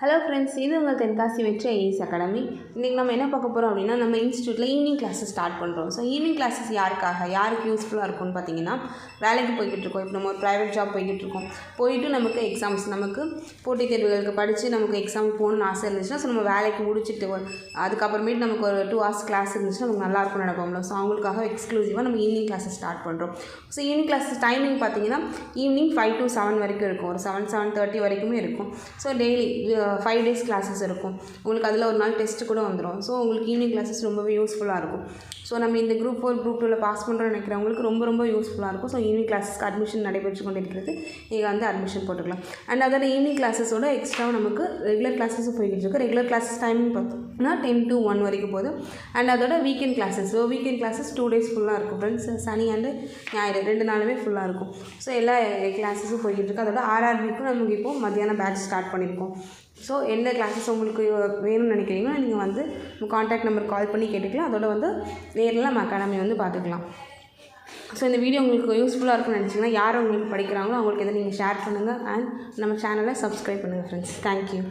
Hello friends, இது உங்கள் தென்காசி வெற்றி ஐஏஎஸ் அகாடமி. இன்றைக்கி நம்ம என்ன பார்க்க போகிறோம் அப்படின்னா, நம்ம இன்ஸ்டியூட்டில் ஈவினிங் கிளாஸஸ் ஸ்டார்ட் பண்ணுறோம். ஸோ ஈவினிங் கிளாஸஸ் யாருக்கு யூஸ்ஃபுல்லாக இருக்கும்னு பார்த்தீங்கன்னா, வேலைக்கு போய்கிட்டு இருக்கோம். இப்போ நம்ம ஒரு ப்ரைவேட் ஜாப் போய்கிட்டு இருக்கோம். போயிட்டு நமக்கு எக்ஸாம்ஸ், நமக்கு போட்டித் தேர்வுகளுக்கு படித்து நமக்கு எக்ஸாம் போகணுன்னு ஆசை இருந்துச்சுன்னா, ஸோ நம்ம வேலைக்கு முடிச்சுட்டு அதுக்கப்புறமேட்டு நமக்கு ஒரு 2 hours கிளாஸ் இருந்துச்சுன்னா நமக்கு நல்லாயிருக்கும்னு நினைப்போம்ல. ஸோ அவங்களுக்காக எக்ஸ்க்ளூசிவாக நம்ம ஈவினிங் கிளாஸஸ் ஸ்டார்ட் பண்ணுறோம். ஸோ ஈவினிங் கிளாஸஸ் டைமிங் பார்த்தீங்கன்னா, ஈவினிங் 5 to 7 வரைக்கும் இருக்கும். ஒரு 7-7:30 வரைக்குமே இருக்கும். ஸோ டெய்லி 5 days கிளாஸஸ் இருக்கும். உங்களுக்கு அதில் ஒரு நாள் டெஸ்ட்டு கூட வந்துடும். ஸோ உங்களுக்கு ஈவினிங் கிளாஸஸ் ரொம்பவே யூஸ்ஃபுல்லாக இருக்கும். ஸோ நம்ம இந்த குரூப் 4 குரூப் 2ல் பாஸ் பண்ணுறோன்னு நினைக்கிறவங்களுக்கு ரொம்ப யூஸ்ஃபுல்லாக இருக்கும். ஸோ ஈவினிங் கிளாஸஸ்க்கு அட்மிஷன் நடைபெற்று கொண்டு இருக்கிறது. நீங்கள் வந்து அட்மிஷன் போட்டுக்கலாம். அண்ட் அதோட ஈவினிங் கிளாஸஸோட எக்ஸ்ட்ராவும் நமக்கு ரெகுலர் கிளாஸஸும் போய்கிட்டு இருக்குது. ரெகுலர் கிளாஸஸ் டைமிங் பார்த்தோம்னா 10 to 1 வரைக்கும் போகுது. அண்ட் அதோட weekend classes, so weekend classes 2 days ஃபுல்லாக இருக்கும் ஃப்ரெண்ட்ஸ். சனி அண்டு ஞாயிறு 2 நாளுமே ஃபுல்லாக இருக்கும். ஸோ எல்லா கிளாஸஸும் போய்கிட்டு இருக்குது. அதோட RRBக்கும் நமக்கு இப்போது மத்தியானம் பேட்ச் ஸ்டார்ட் பண்ணியிருக்கோம். ஸோ எந்த கிளாஸஸ் உங்களுக்கு வேணும்னு நினைக்கிறீங்களோ நீங்கள் வந்து கான்டாக்ட் நம்பர் கால் பண்ணி கேட்டுக்கலாம். அதோட வந்து நேரில் நம்ம அகாடமி வந்து பார்த்துக்கலாம். ஸோ இந்த வீடியோ உங்களுக்கு யூஸ்ஃபுல்லாக இருக்கும்னு நினச்சிங்கன்னா, யார் உங்களுக்கு படிக்கிறாங்களோ அவங்களுக்கு எதை நீங்கள் ஷேர் பண்ணுங்கள். அண்ட் நம்ம சேனலை சப்ஸ்கிரைப் பண்ணுங்கள் ஃப்ரெண்ட்ஸ். தேங்க்யூ.